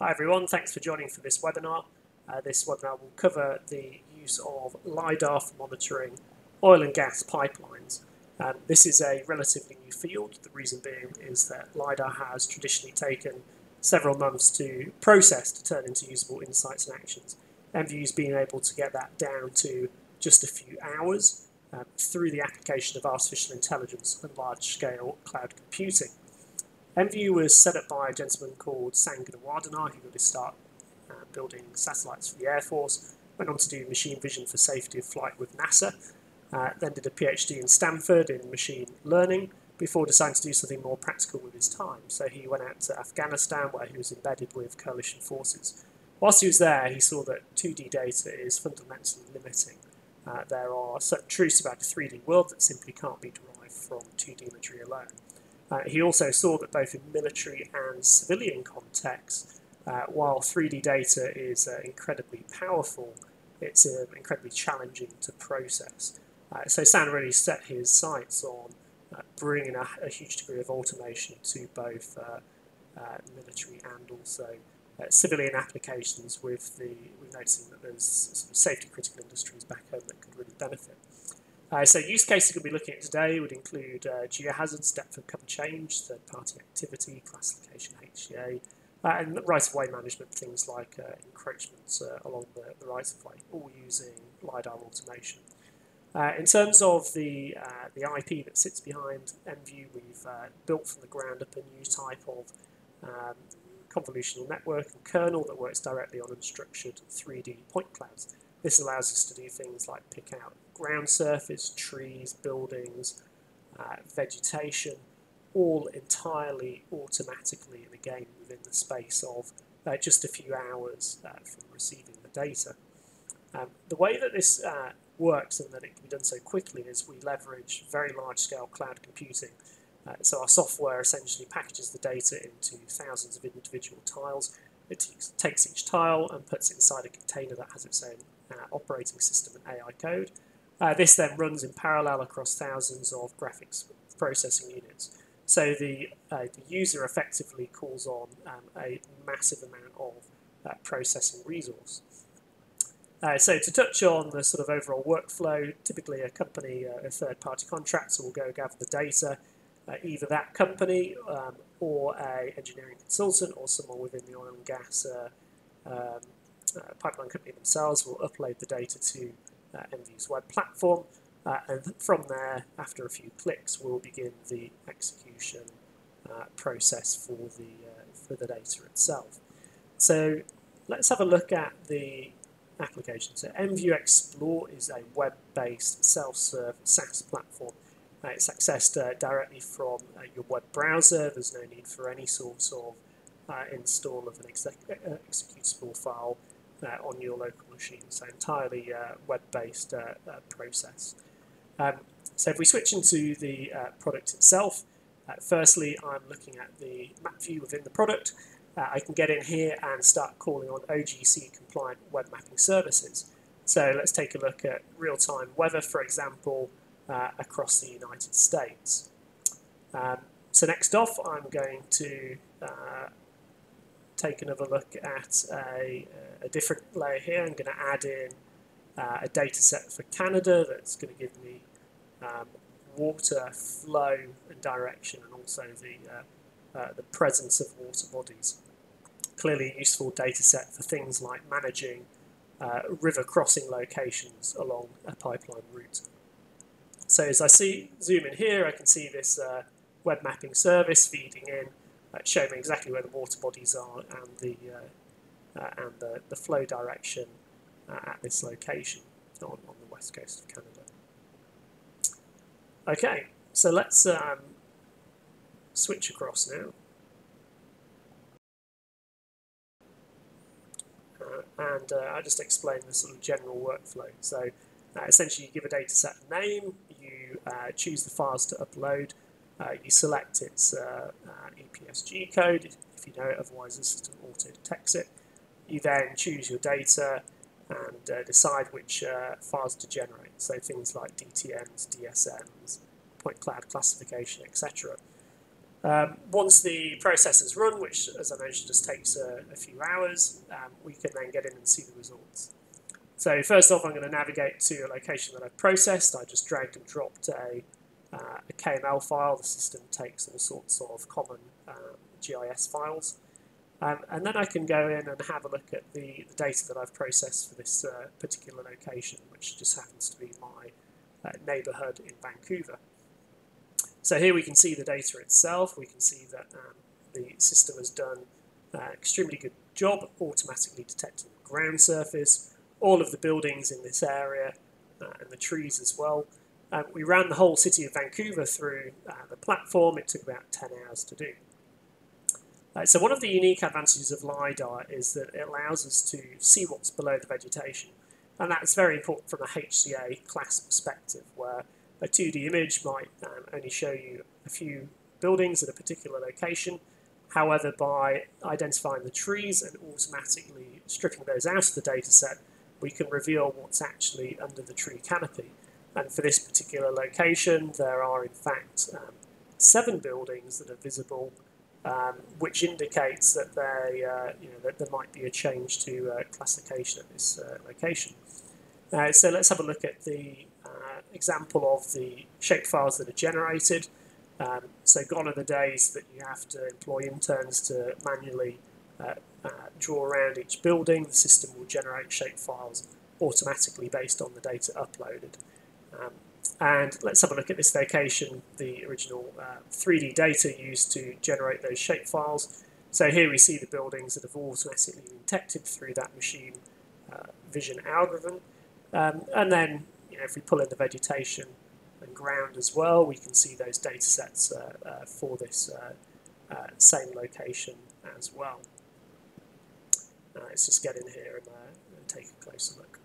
Hi everyone, thanks for joining for this webinar. This webinar will cover the use of LiDAR for monitoring oil and gas pipelines. This is a relatively new field. The reason being is that LiDAR has traditionally taken several months to process to turn into usable insights and actions. MVU's been able to get that down to just a few hours through the application of artificial intelligence and large-scale cloud computing. MVU was set up by a gentleman called Sang Gunawardena, who got his start building satellites for the Air Force, went on to do machine vision for safety of flight with NASA, then did a PhD in Stanford in machine learning before deciding to do something more practical with his time. So he went out to Afghanistan, where he was embedded with coalition forces. Whilst he was there, he saw that 2D data is fundamentally limiting. There are certain truths about the 3D world that simply can't be derived from 2D imagery alone. He also saw that both in military and civilian contexts, while 3D data is incredibly powerful, it's incredibly challenging to process. So Sang really set his sights on bringing a huge degree of automation to both military and also civilian applications, with noticing that there's sort of safety critical industries back home that could really benefit. So use cases we'll be looking at today would include geohazards, depth of cover change, third-party activity, classification HCA, and right-of-way management, things like encroachments along the right-of-way, all using LiDAR automation. In terms of the IP that sits behind MVU, we've built from the ground up a new type of convolutional network and kernel that works directly on unstructured 3D point clouds. This allows us to do things like pick out ground surface, trees, buildings, vegetation, all entirely automatically, and again within the space of just a few hours from receiving the data. The way that this works and that it can be done so quickly is we leverage very large-scale cloud computing. So our software essentially packages the data into thousands of individual tiles. It takes each tile and puts it inside a container that has its own operating system and AI code. This then runs in parallel across thousands of graphics processing units. So the user effectively calls on a massive amount of processing resource. So to touch on the sort of overall workflow, typically a company, a third-party contractor will go gather the data. Either that company or an engineering consultant or someone within the oil and gas pipeline company themselves will upload the data to MVU's web platform, and from there, after a few clicks, we'll begin the execution process for the data itself. So let's have a look at the application. So MVU Explore is a web-based self-serve SaaS platform. It's accessed directly from your web browser. There's no need for any sort of install of an executable file on your local machine. So entirely web-based process. So if we switch into the product itself, firstly I'm looking at the map view within the product. I can get in here and start calling on OGC compliant web mapping services. So let's take a look at real-time weather, for example, across the United States. So next off, I'm going to take another look at a different layer here. I'm going to add in a data set for Canada that's going to give me water flow and direction, and also the presence of water bodies. Clearly a useful data set for things like managing river crossing locations along a pipeline route. So as I zoom in here, I can see this web mapping service feeding in, showing me exactly where the water bodies are and the flow direction at this location on the west coast of Canada. Okay, so let's switch across now. And I'll just explain the sort of general workflow. So essentially you give a data set a name, you choose the files to upload, you select its EPSG code if you know it, otherwise the system auto-detects it. You then choose your data and decide which files to generate, so things like DTMs, DSMs, point cloud classification, etc. Once the process is run, which as I mentioned just takes a few hours, we can then get in and see the results. So first off, I'm going to navigate to a location that I've processed. I just dragged and dropped a KML file. The system takes all sorts of common GIS files. And then I can go in and have a look at the data that I've processed for this particular location, which just happens to be my neighbourhood in Vancouver. So here we can see the data itself. We can see that the system has done an extremely good job automatically detecting the ground surface, all of the buildings in this area, and the trees as well. We ran the whole city of Vancouver through the platform. It took about 10 hours to do. So one of the unique advantages of LiDAR is that it allows us to see what's below the vegetation. And that's very important from a HCA class perspective, where a 2D image might only show you a few buildings at a particular location. However, by identifying the trees and automatically stripping those out of the data set, we can reveal what's actually under the tree canopy. And for this particular location, there are in fact 7 buildings that are visible, which indicates that that there might be a change to classification at this location. So let's have a look at the example of the shapefiles that are generated. So gone are the days that you have to employ interns to manually draw around each building. The system will generate shapefiles automatically based on the data uploaded. And let's have a look at this location, the original 3D data used to generate those shapefiles. So here we see the buildings that have automatically been detected through that machine vision algorithm. And then, if we pull in the vegetation and ground as well, we can see those data sets for this same location as well. Let's just get in here and take a closer look.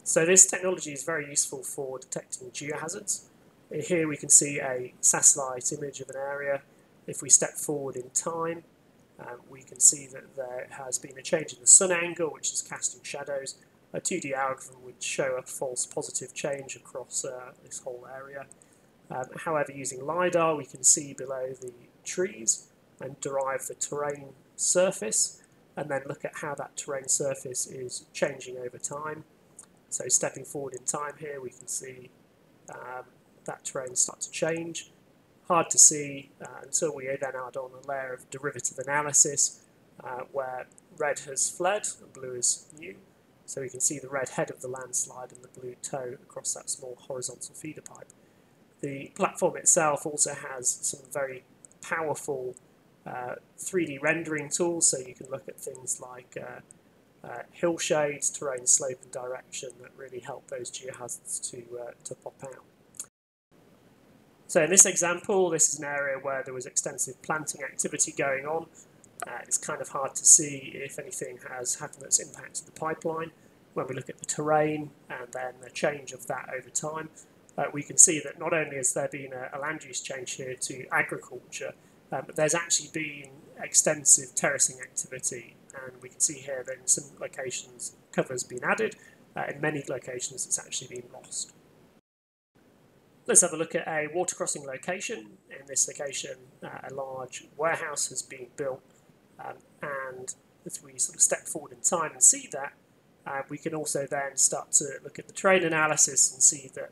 So this technology is very useful for detecting geohazards. Here we can see a satellite image of an area. If we step forward in time, we can see that there has been a change in the sun angle, which is casting shadows. A 2D algorithm would show a false positive change across this whole area. However, using LiDAR, we can see below the trees and derive the terrain surface, and then look at how that terrain surface is changing over time. So stepping forward in time here, we can see that terrain start to change. Hard to see until we then add on a layer of derivative analysis where red has fled and blue is new. So we can see the red head of the landslide and the blue toe across that small horizontal feeder pipe. The platform itself also has some very powerful 3D rendering tools, so you can look at things like hill shades, terrain slope and direction that really help those geohazards to pop out. So in this example, this is an area where there was extensive planting activity going on. It's kind of hard to see if anything has happened that's impacted the pipeline. When we look at the terrain and then the change of that over time, we can see that not only has there been a land use change here to agriculture, but there's actually been extensive terracing activity. And we can see here that in some locations cover has been added, in many locations it's actually been lost. Let's have a look at a water crossing location. In this location, a large warehouse has been built, and if we sort of step forward in time and see that, we can also then start to look at the terrain analysis and see that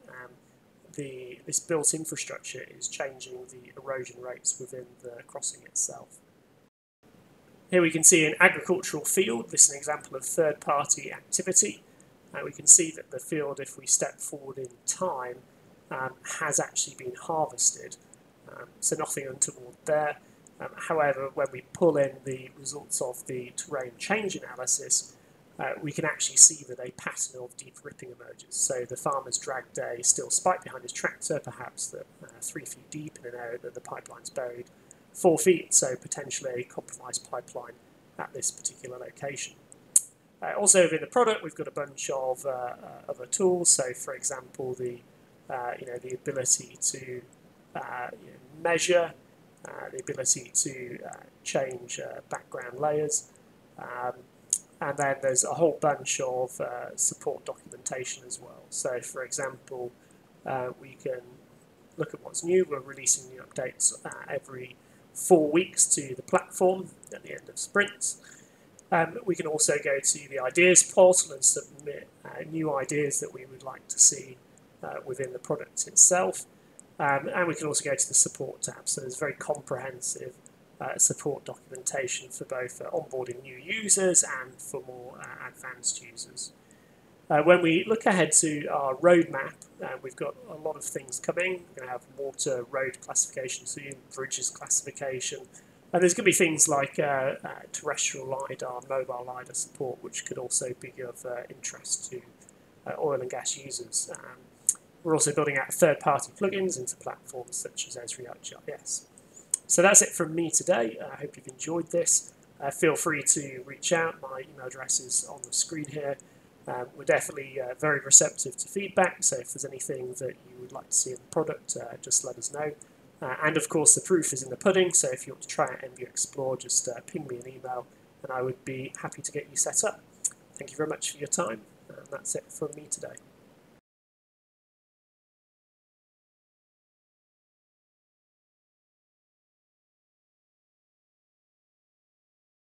this built infrastructure is changing the erosion rates within the crossing itself. Here we can see an agricultural field. This is an example of third-party activity. We can see that the field, if we step forward in time, has actually been harvested. So nothing untoward there. However, when we pull in the results of the terrain change analysis, we can actually see that a pattern of deep ripping emerges. So the farmer's dragged a steel spike behind his tractor, perhaps 3 feet deep in an area that the pipeline's buried 4 feet, so potentially a compromised pipeline at this particular location. Also within the product, we've got a bunch of other tools. So, for example, the ability to measure, the ability to change background layers, and then there's a whole bunch of support documentation as well. So, for example, we can look at what's new. We're releasing new updates every 4 weeks to the platform at the end of sprints. We can also go to the ideas portal and submit new ideas that we would like to see within the product itself. And we can also go to the support tab. So there's very comprehensive support documentation for both onboarding new users and for more advanced users. When we look ahead to our roadmap, we've got a lot of things coming. We're going to have water, road classification soon, bridges classification, and there's going to be things like terrestrial LiDAR, mobile LiDAR support, which could also be of interest to oil and gas users. We're also building out third-party plugins into platforms such as Esri ArcGIS. So that's it from me today. I hope you've enjoyed this. Feel free to reach out. My email address is on the screen here. We're definitely very receptive to feedback, so if there's anything that you would like to see in the product, just let us know. And of course, the proof is in the pudding, so if you want to try out EnView Explore, just ping me an email and I would be happy to get you set up. Thank you very much for your time, and that's it from me today.